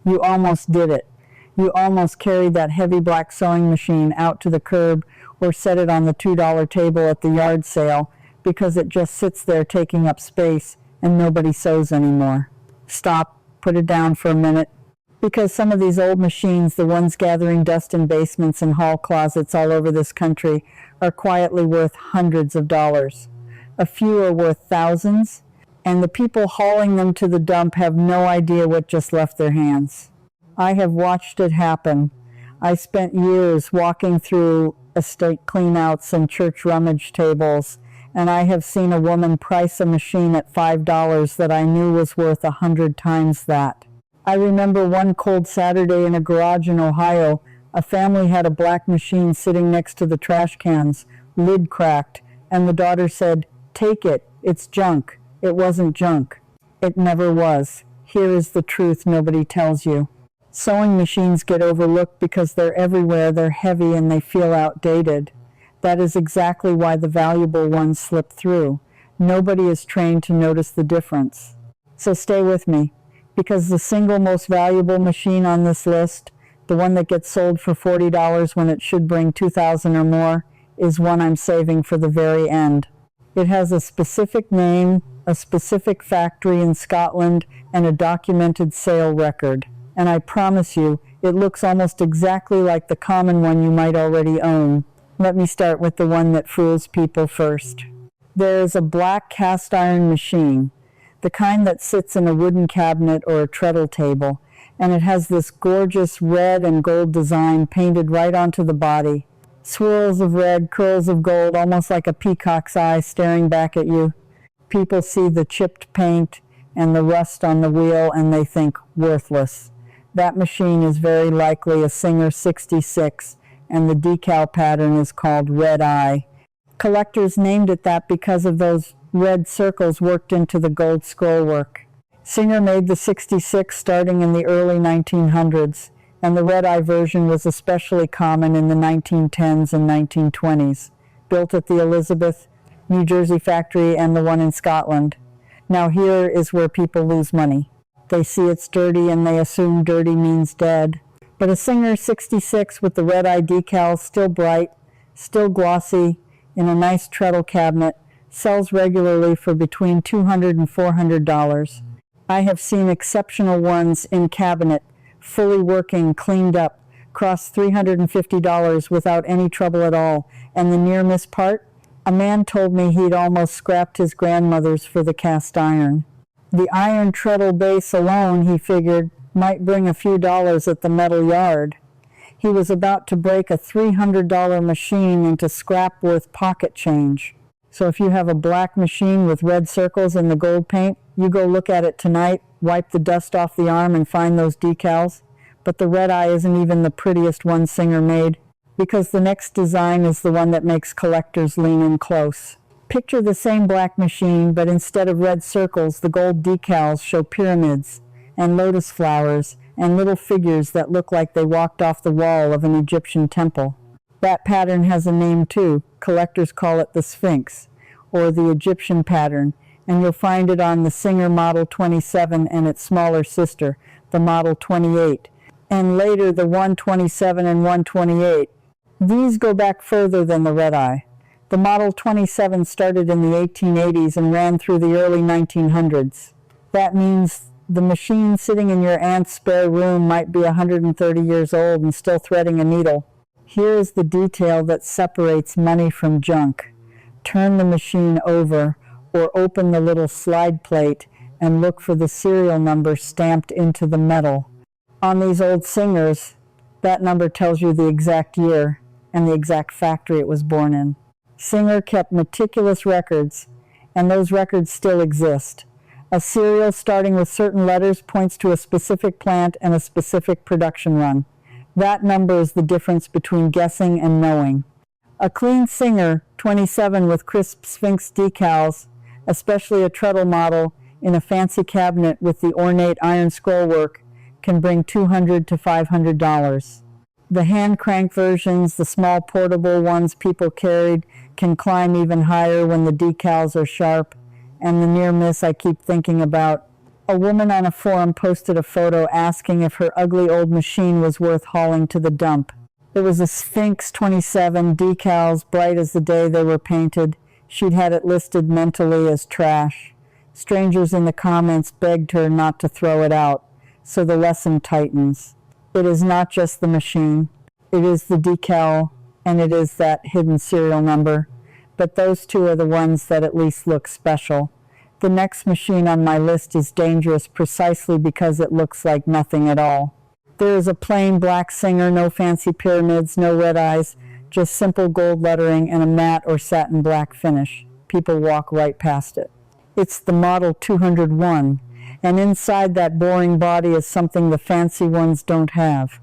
You almost did it. You almost carried that heavy black sewing machine out to the curb or set it on the $2 table at the yard sale because it just sits there taking up space and nobody sews anymore. Stop, put it down for a minute. Because some of these old machines, the ones gathering dust in basements and hall closets all over this country, are quietly worth hundreds of dollars. A few are worth thousands, and the people hauling them to the dump have no idea what just left their hands. I have watched it happen. I spent years walking through estate cleanouts and church rummage tables, and I have seen a woman price a machine at $5 that I knew was worth 100 times that. I remember one cold Saturday in a garage in Ohio, a family had a black machine sitting next to the trash cans, lid cracked, and the daughter said, "Take it, it's junk." It wasn't junk. It never was. Here is the truth nobody tells you. Sewing machines get overlooked because they're everywhere, they're heavy, and they feel outdated. That is exactly why the valuable ones slip through. Nobody is trained to notice the difference. So stay with me, because the single most valuable machine on this list, the one that gets sold for $40 when it should bring $2,000 or more, is one I'm saving for the very end. It has a specific name, a specific factory in Scotland, and a documented sale record. And I promise you, it looks almost exactly like the common one you might already own. Let me start with the one that fools people first. There is a black cast iron machine, the kind that sits in a wooden cabinet or a treadle table, and it has this gorgeous red and gold design painted right onto the body. Swirls of red, curls of gold, almost like a peacock's eye staring back at you. People see the chipped paint and the rust on the wheel and they think, worthless. That machine is very likely a Singer 66, and the decal pattern is called Redeye. Collectors named it that because of those red circles worked into the gold scrollwork. Singer made the 66 starting in the early 1900s, and the Redeye version was especially common in the 1910s and 1920s, built at the Elizabeth, New Jersey factory and the one in Scotland. Now here is where people lose money. They see it's dirty and they assume dirty means dead. But a Singer 66 with the Redeye decals, still bright, still glossy, in a nice treadle cabinet, sells regularly for between $200 and $400. I have seen exceptional ones in cabinet, fully working, cleaned up, cost $350 without any trouble at all. And the near miss part? A man told me he'd almost scrapped his grandmother's for the cast iron. The iron treadle base alone, he figured, might bring a few dollars at the metal yard. He was about to break a $300 machine into scrap worth pocket change. So if you have a black machine with red circles in the gold paint, you go look at it tonight, wipe the dust off the arm and find those decals. But the Redeye isn't even the prettiest one Singer made, because the next design is the one that makes collectors lean in close. Picture the same black machine, but instead of red circles, the gold decals show pyramids and lotus flowers and little figures that look like they walked off the wall of an Egyptian temple. That pattern has a name too. Collectors call it the Sphinx, or the Egyptian pattern, and you'll find it on the Singer Model 27 and its smaller sister, the Model 28, and later the 127 and 128. These go back further than the Redeye. The Model 27 started in the 1880s and ran through the early 1900s. That means the machine sitting in your aunt's spare room might be 130 years old and still threading a needle. Here is the detail that separates money from junk. Turn the machine over or open the little slide plate and look for the serial number stamped into the metal. On these old Singers, that number tells you the exact year and the exact factory it was born in. Singer kept meticulous records, and those records still exist. A serial starting with certain letters points to a specific plant and a specific production run. That number is the difference between guessing and knowing. A clean Singer 27 with crisp Sphinx decals, especially a treadle model in a fancy cabinet with the ornate iron scrollwork, can bring $200 to $500. The hand crank versions, the small portable ones people carried, can climb even higher when the decals are sharp. And the near miss I keep thinking about, A woman on a forum posted a photo asking if her ugly old machine was worth hauling to the dump. It was a Sphinx 27, decals bright as the day they were painted. She'd had it listed mentally as trash. Strangers in the comments begged her not to throw it out, so the lesson tightens. It is not just the machine. It is the decal, and it is that hidden serial number. But those two are the ones that at least look special. The next machine on my list is dangerous precisely because it looks like nothing at all. There is a plain black Singer, no fancy pyramids, no red eyes, just simple gold lettering and a matte or satin black finish. People walk right past it. It's the Model 201, and inside that boring body is something the fancy ones don't have.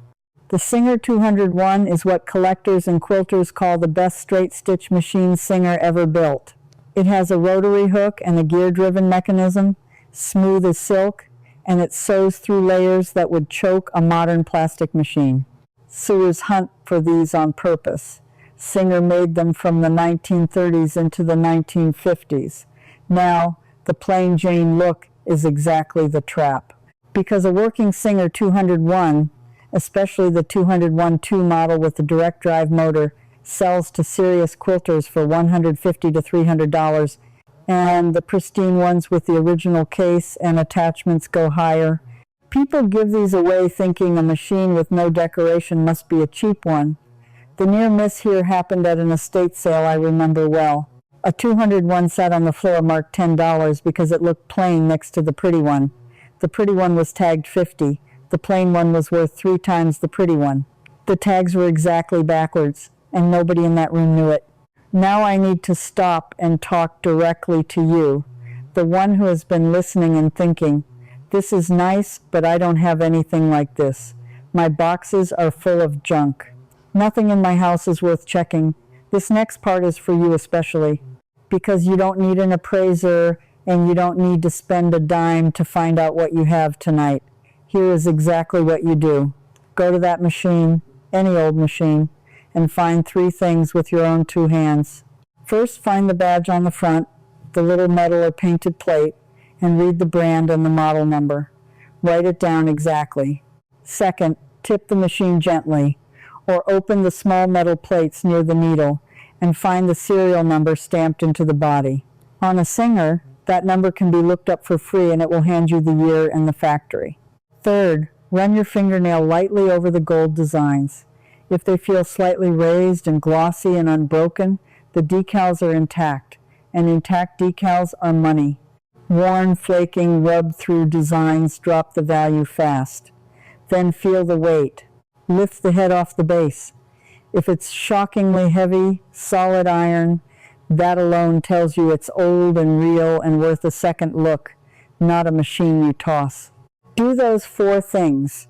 The Singer 201 is what collectors and quilters call the best straight-stitch machine Singer ever built. It has a rotary hook and a gear-driven mechanism, smooth as silk, and it sews through layers that would choke a modern plastic machine. Sewers hunt for these on purpose. Singer made them from the 1930s into the 1950s. Now, the plain Jane look is exactly the trap. Because a working Singer 201, especially the 201-2 model with the direct drive motor, sells to serious quilters for $150 to $300, and the pristine ones with the original case and attachments go higher. People give these away thinking a machine with no decoration must be a cheap one. The near miss here happened at an estate sale I remember well. A 201 sat on the floor marked $10 because it looked plain next to the pretty one. The pretty one was tagged $50. The plain one was worth 3 times the pretty one. The tags were exactly backwards, and nobody in that room knew it. Now I need to stop and talk directly to you, the one who has been listening and thinking, this is nice, but I don't have anything like this. My boxes are full of junk. Nothing in my house is worth checking. This next part is for you especially, because you don't need an appraiser and you don't need to spend a dime to find out what you have tonight. Here is exactly what you do. Go to that machine, any old machine, and find 3 things with your own 2 hands. First, find the badge on the front, the little metal or painted plate, and read the brand and the model number. Write it down exactly. Second, tip the machine gently, or open the small metal plates near the needle and find the serial number stamped into the body. On a Singer, that number can be looked up for free and it will hand you the year and the factory. Third, run your fingernail lightly over the gold designs. If they feel slightly raised and glossy and unbroken, the decals are intact, and intact decals are money. Worn, flaking, rubbed-through designs drop the value fast. Then feel the weight. Lift the head off the base. If it's shockingly heavy, solid iron, that alone tells you it's old and real and worth a second look, not a machine you toss. Do those 4 things,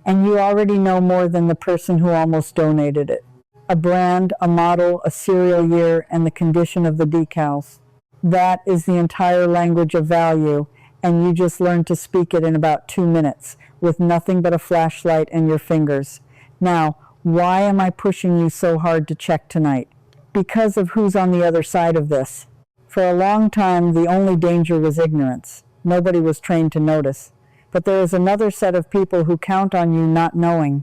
and you already know more than the person who almost donated it. A brand, a model, a serial year, and the condition of the decals. That is the entire language of value, and you just learned to speak it in about 2 minutes, with nothing but a flashlight and your fingers. Now, why am I pushing you so hard to check tonight? Because of who's on the other side of this. For a long time, the only danger was ignorance. Nobody was trained to notice. But there is another set of people who count on you not knowing.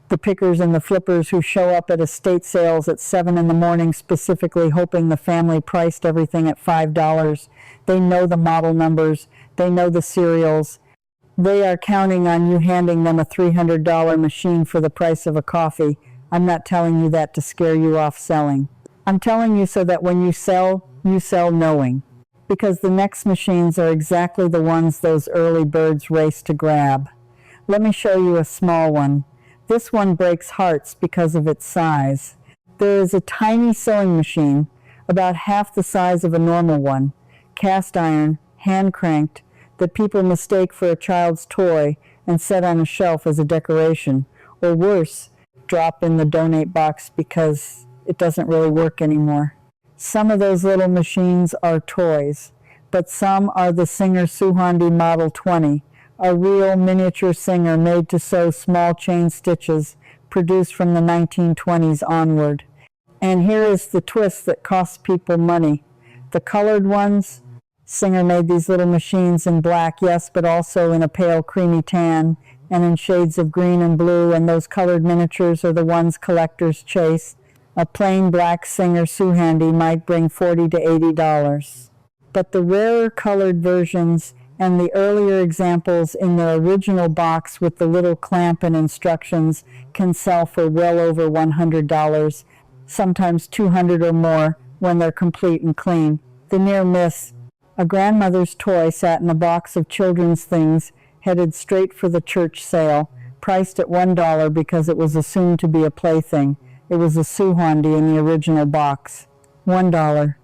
The pickers and the flippers who show up at estate sales at 7 in the morning specifically hoping the family priced everything at $5. They know the model numbers. They know the serials. They are counting on you handing them a $300 machine for the price of a coffee. I'm not telling you that to scare you off selling. I'm telling you so that when you sell knowing. Because the next machines are exactly the ones those early birds race to grab. Let me show you a small one. This one breaks hearts because of its size. There is a tiny sewing machine, about half the size of a normal one, cast iron, hand cranked, that people mistake for a child's toy and set on a shelf as a decoration, or worse, drop in the donate box because it doesn't really work anymore. Some of those little machines are toys, but some are the Singer Suhandi Model 20, a real miniature Singer made to sew small chain stitches, produced from the 1920s onward. And here is the twist that costs people money. The colored ones Singer made these little machines in black, yes, but also in a pale creamy tan, and in shades of green and blue, and those colored miniatures are the ones collectors chase. A plain black Singer Suhandi might bring $40 to $80. But the rarer colored versions and the earlier examples in their original box with the little clamp and instructions can sell for well over $100, sometimes $200 or more when they're complete and clean. The near miss. A grandmother's toy sat in a box of children's things, headed straight for the church sale, priced at $1 because it was assumed to be a plaything. It was a Suhandi in the original box. $1.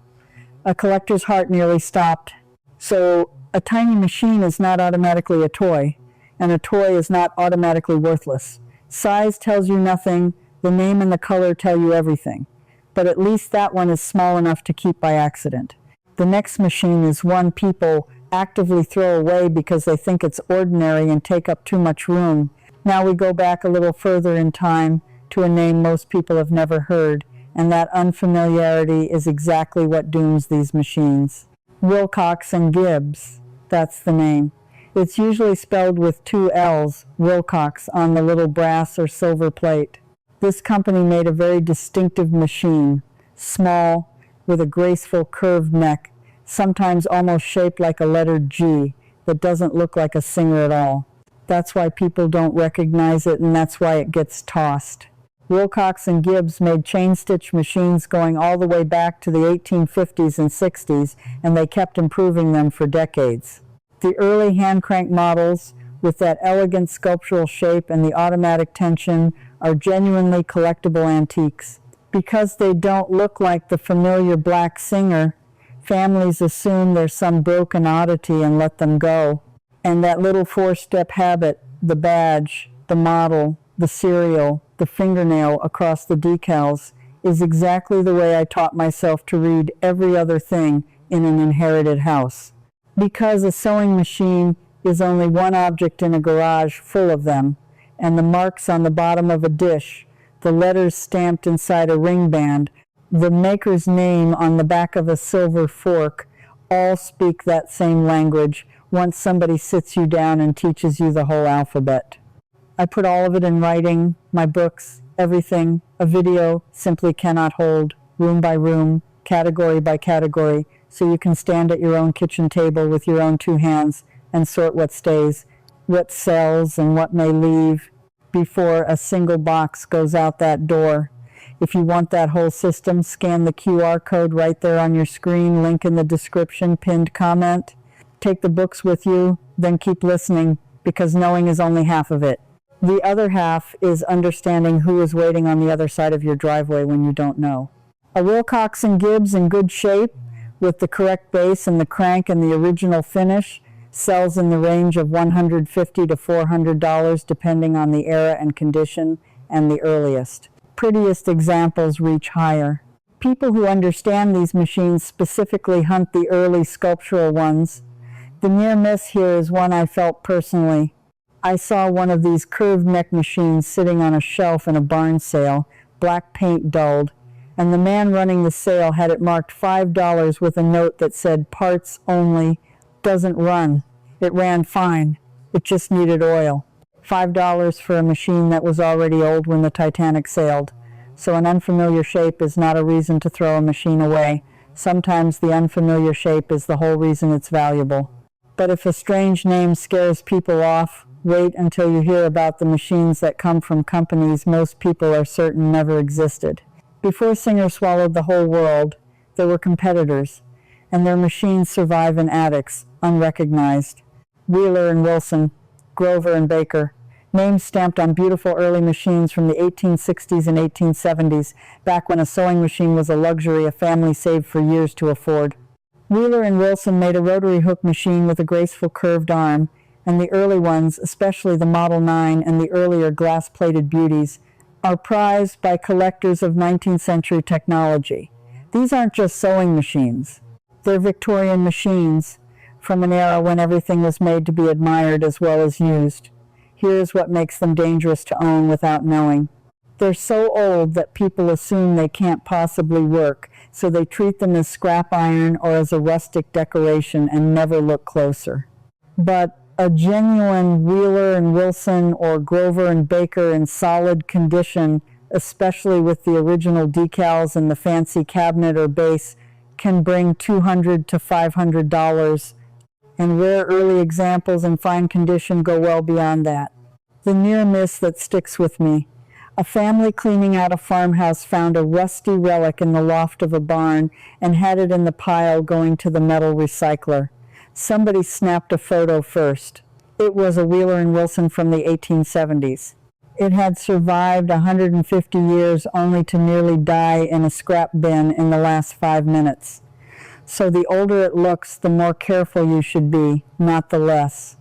A collector's heart nearly stopped. So a tiny machine is not automatically a toy, and a toy is not automatically worthless. Size tells you nothing, the name and the color tell you everything. But at least that one is small enough to keep by accident. The next machine is one people actively throw away because they think it's ordinary and take up too much room. Now we go back a little further in time to a name most people have never heard, and that unfamiliarity is exactly what dooms these machines. Willcox and Gibbs, that's the name. It's usually spelled with 2 L's, Willcox, on the little brass or silver plate. This company made a very distinctive machine, small, with a graceful curved neck, sometimes almost shaped like a letter G, that doesn't look like a Singer at all. That's why people don't recognize it, and that's why it gets tossed. Willcox and Gibbs made chain-stitch machines going all the way back to the 1850s and 60s, and they kept improving them for decades. The early hand-crank models, with that elegant sculptural shape and the automatic tension, are genuinely collectible antiques. Because they don't look like the familiar black Singer, families assume there's some broken oddity and let them go. And that little 4-step habit, the badge, the model, the serial, the fingernail across the decals, is exactly the way I taught myself to read every other thing in an inherited house. Because a sewing machine is only one object in a garage full of them, and the marks on the bottom of a dish, the letters stamped inside a ring band, the maker's name on the back of a silver fork, all speak that same language once somebody sits you down and teaches you the whole alphabet. I put all of it in writing, my books, everything. A video simply cannot hold, room by room, category by category, so you can stand at your own kitchen table with your own 2 hands and sort what stays, what sells, and what may leave before a single box goes out that door. If you want that whole system, scan the QR code right there on your screen, link in the description, pinned comment. Take the books with you, then keep listening, because knowing is only half of it. The other half is understanding who is waiting on the other side of your driveway when you don't know. A Willcox and Gibbs in good shape, with the correct base and the crank and the original finish, sells in the range of $150 to $400 depending on the era and condition, and the earliest. Prettiest examples reach higher. People who understand these machines specifically hunt the early sculptural ones. The near miss here is one I felt personally. I saw one of these curved neck machines sitting on a shelf in a barn sale, black paint dulled, and the man running the sale had it marked $5 with a note that said, "Parts only, doesn't run." It ran fine. It just needed oil. $5 for a machine that was already old when the Titanic sailed. So an unfamiliar shape is not a reason to throw a machine away. Sometimes the unfamiliar shape is the whole reason it's valuable. But if a strange name scares people off, wait until you hear about the machines that come from companies most people are certain never existed. Before Singer swallowed the whole world, there were competitors, and their machines survive in attics, unrecognized. Wheeler and Wilson, Grover and Baker, names stamped on beautiful early machines from the 1860s and 1870s, back when a sewing machine was a luxury a family saved for years to afford. Wheeler and Wilson made a rotary hook machine with a graceful curved arm, and the early ones, especially the Model 9 and the earlier glass-plated beauties, are prized by collectors of 19th century technology. These aren't just sewing machines. They're Victorian machines from an era when everything was made to be admired as well as used. Here's what makes them dangerous to own without knowing. They're so old that people assume they can't possibly work. so they treat them as scrap iron or as a rustic decoration and never look closer. But a genuine Wheeler and Wilson or Grover and Baker in solid condition, especially with the original decals and the fancy cabinet or base, can bring $200 to $500, and rare early examples in fine condition go well beyond that. The near miss that sticks with me. A family cleaning out a farmhouse found a rusty relic in the loft of a barn and had it in the pile going to the metal recycler. Somebody snapped a photo first. It was a Wheeler and Wilson from the 1870s. It had survived 150 years only to nearly die in a scrap bin in the last 5 minutes. So the older it looks, the more careful you should be, not the less.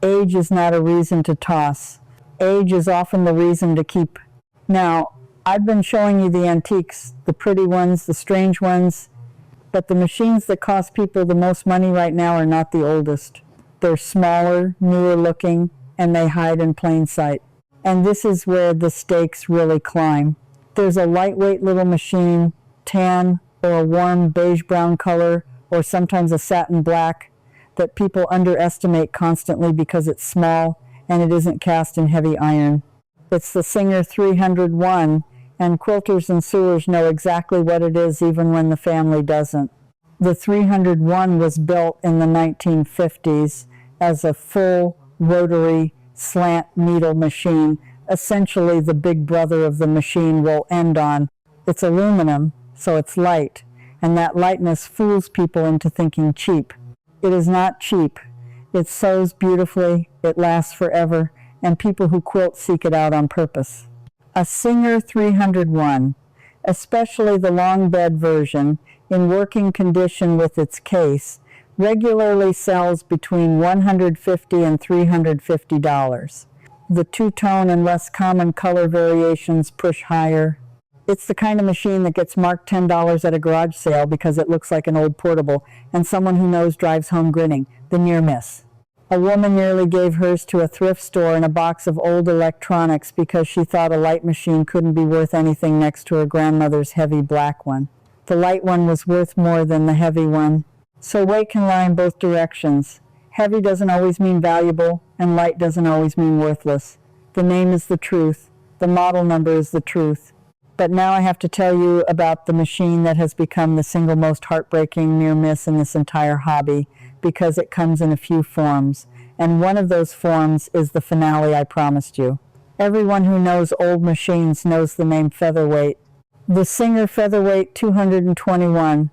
Age is not a reason to toss. Age is often the reason to keep. Now, I've been showing you the antiques, the pretty ones, the strange ones, but the machines that cost people the most money right now are not the oldest. They're smaller, newer looking, and they hide in plain sight. And this is where the stakes really climb. There's a lightweight little machine, tan or a warm beige-brown color, or sometimes a satin black, that people underestimate constantly because it's small and it isn't cast in heavy iron. It's the Singer 301, and quilters and sewers know exactly what it is even when the family doesn't. The 301 was built in the 1950s as a full rotary slant needle machine. Essentially, the big brother of the machine will end on. It's aluminum, so it's light, and that lightness fools people into thinking cheap. It is not cheap. It sews beautifully, it lasts forever, and people who quilt seek it out on purpose. A Singer 301, especially the long bed version, in working condition with its case, regularly sells between $150 and $350. The two-tone and less common color variations push higher. It's the kind of machine that gets marked $10 at a garage sale because it looks like an old portable, and someone who knows drives home grinning. The near miss. A woman nearly gave hers to a thrift store in a box of old electronics because she thought a light machine couldn't be worth anything next to her grandmother's heavy black one. The light one was worth more than the heavy one. So weight can lie in both directions. Heavy doesn't always mean valuable, and light doesn't always mean worthless. The name is the truth. The model number is the truth. But now I have to tell you about the machine that has become the single most heartbreaking near miss in this entire hobby, because it comes in a few forms, and one of those forms is the finale I promised you. Everyone who knows old machines knows the name Featherweight. The Singer Featherweight 221,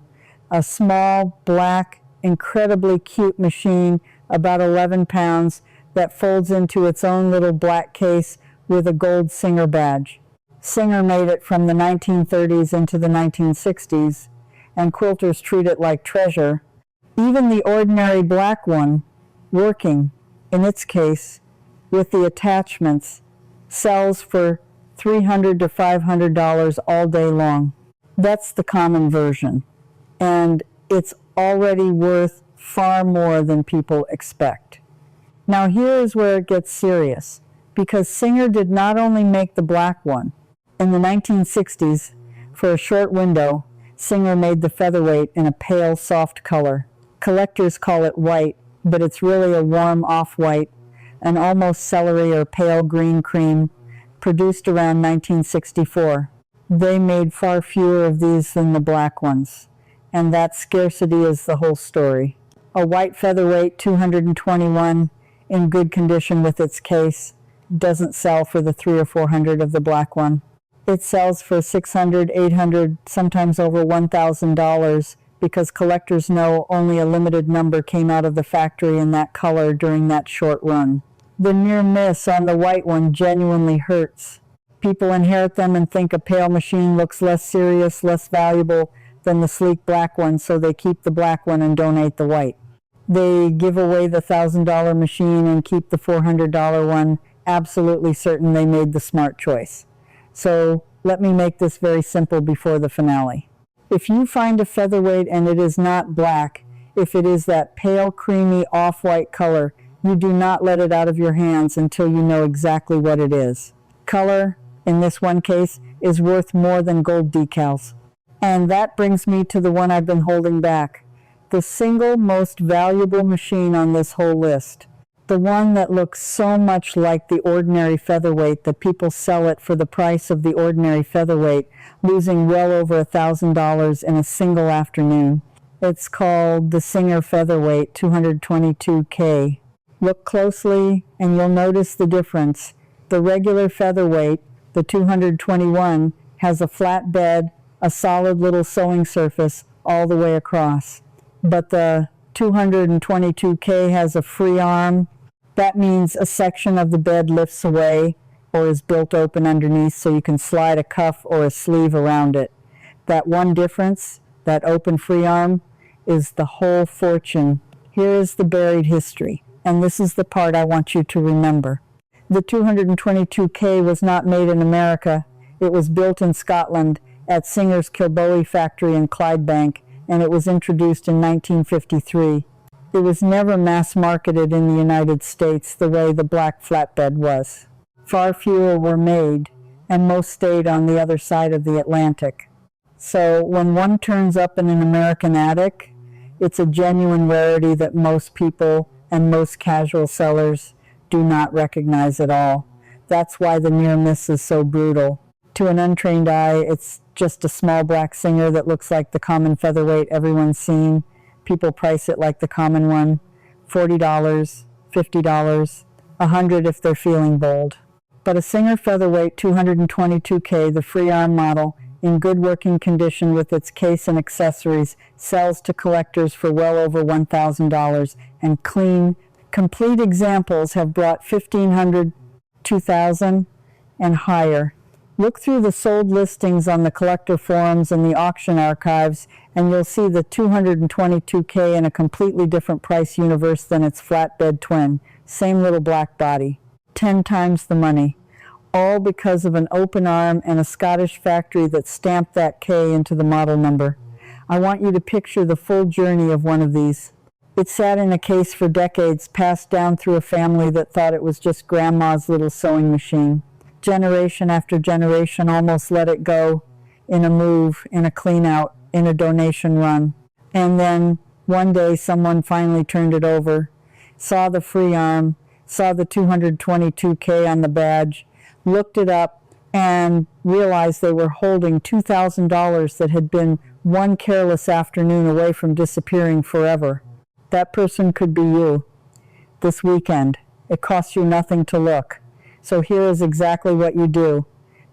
a small, black, incredibly cute machine, about 11 pounds, that folds into its own little black case with a gold Singer badge. Singer made it from the 1930s into the 1960s, and quilters treat it like treasure. Even the ordinary black one, working, in its case, with the attachments, sells for $300 to $500 all day long. That's the common version, and it's already worth far more than people expect. Now here is where it gets serious, because Singer did not only make the black one. In the 1960s, for a short window, Singer made the Featherweight in a pale, soft color. Collectors call it white, but it's really a warm off-white, an almost celery or pale green cream, produced around 1964. They made far fewer of these than the black ones, and that scarcity is the whole story. A white Featherweight 221, in good condition with its case, doesn't sell for the $300 or $400 of the black one. It sells for $600, $800, sometimes over $1,000, because collectors know only a limited number came out of the factory in that color during that short run. The near miss on the white one genuinely hurts. People inherit them and think a pale machine looks less serious, less valuable than the sleek black one, so they keep the black one and donate the white. They give away the $1,000 machine and keep the $400 one, absolutely certain they made the smart choice. So let me make this very simple before the finale. If you find a Featherweight and it is not black, if it is that pale, creamy, off-white color, you do not let it out of your hands until you know exactly what it is. Color, in this one case, is worth more than gold decals. And that brings me to the one I've been holding back. The single most valuable machine on this whole list. The one that looks so much like the ordinary featherweight that people sell it for the price of the ordinary featherweight, losing well over $1,000 in a single afternoon. It's called the Singer Featherweight 222K. Look closely and you'll notice the difference. The regular featherweight, the 221, has a flat bed, a solid little sewing surface all the way across. But the 222K has a free arm. That means a section of the bed lifts away or is built open underneath so you can slide a cuff or a sleeve around it. That one difference, that open free arm, is the whole fortune. Here is the buried history, and this is the part I want you to remember. The 222K was not made in America. It was built in Scotland at Singer's Kilbowie factory in Clydebank, and it was introduced in 1953. It was never mass-marketed in the United States the way the black flatbed was. Far fewer were made, and most stayed on the other side of the Atlantic. So when one turns up in an American attic, it's a genuine rarity that most people and most casual sellers do not recognize at all. That's why the near miss is so brutal. To an untrained eye, it's just a small black Singer that looks like the common featherweight everyone's seen. People price it like the common one, $40, $50, $100 if they're feeling bold. But a Singer Featherweight 222K, the free arm model, in good working condition with its case and accessories, sells to collectors for well over $1,000, and clean, complete examples have brought $1,500, $2,000, and higher. Look through the sold listings on the collector forums and the auction archives, and you'll see the 222K in a completely different price universe than its flatbed twin. Same little black body. 10 times the money. All because of an open arm and a Scottish factory that stamped that K into the model number. I want you to picture the full journey of one of these. It sat in a case for decades, passed down through a family that thought it was just grandma's little sewing machine. Generation after generation almost let it go in a move, in a clean out, in a donation run. And then one day someone finally turned it over, saw the free arm, saw the 222K on the badge, looked it up, and realized they were holding $2,000 that had been one careless afternoon away from disappearing forever. That person could be you. This weekend. It costs you nothing to look. So here is exactly what you do.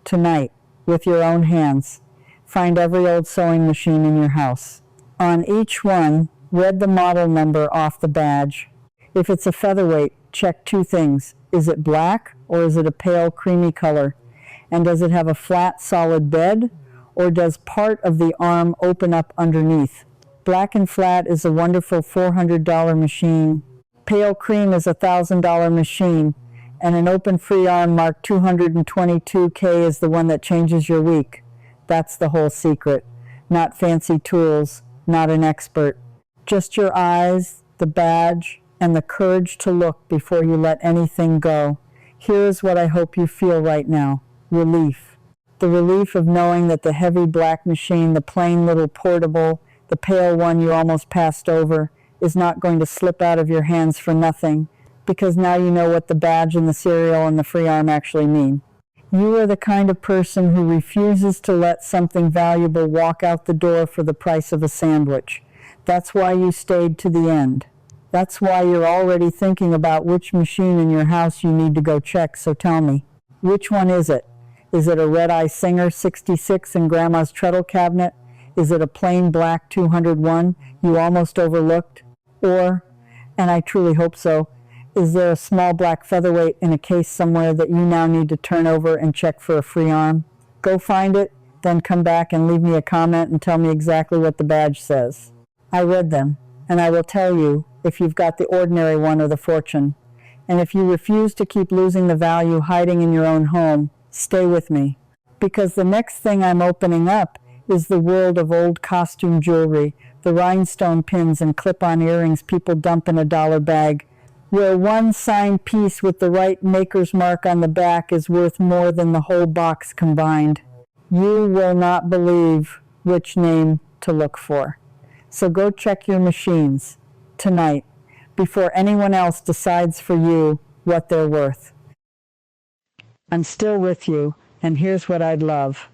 Tonight, with your own hands, find every old sewing machine in your house. On each one, read the model number off the badge. If it's a featherweight, check two things. Is it black or is it a pale creamy color? And does it have a flat solid bed or does part of the arm open up underneath? Black and flat is a wonderful $400 machine. Pale cream is a $1,000 machine. And an open free arm marked 222K is the one that changes your week. That's the whole secret. Not fancy tools, not an expert. Just your eyes, the badge, and the courage to look before you let anything go. Here is what I hope you feel right now. Relief. The relief of knowing that the heavy black machine, the plain little portable, the pale one you almost passed over, is not going to slip out of your hands for nothing, because now you know what the badge and the serial and the free arm actually mean. You are the kind of person who refuses to let something valuable walk out the door for the price of a sandwich. That's why you stayed to the end. That's why you're already thinking about which machine in your house you need to go check, so tell me, which one is it? Is it a Redeye Singer 66 in Grandma's treadle cabinet? Is it a plain black 201 you almost overlooked? Or, and I truly hope so, is there a small black featherweight in a case somewhere that you now need to turn over and check for a free arm? Go find it, then come back and leave me a comment and tell me exactly what the badge says. I read them, and I will tell you if you've got the ordinary one or the fortune. And if you refuse to keep losing the value hiding in your own home, stay with me. Because the next thing I'm opening up is the world of old costume jewelry, the rhinestone pins and clip-on earrings people dump in a dollar bag, where one signed piece with the right maker's mark on the back is worth more than the whole box combined. You will not believe which name to look for. So go check your machines tonight before anyone else decides for you what they're worth. I'm still with you, and here's what I'd love.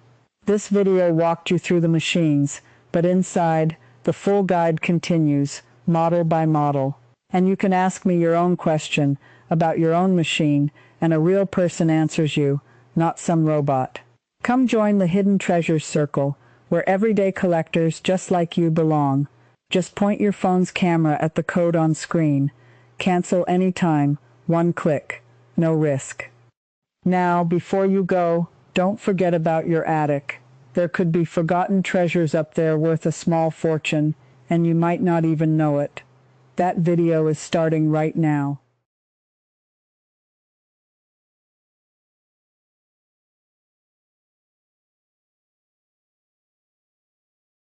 This video walked you through the machines, but inside, the full guide continues, model by model. And you can ask me your own question about your own machine, and a real person answers you, not some robot. Come join the Hidden Treasures Circle, where everyday collectors just like you belong. Just point your phone's camera at the code on screen. Cancel anytime, one click, no risk. Now, before you go, don't forget about your attic. There could be forgotten treasures up there worth a small fortune, and you might not even know it. That video is starting right now.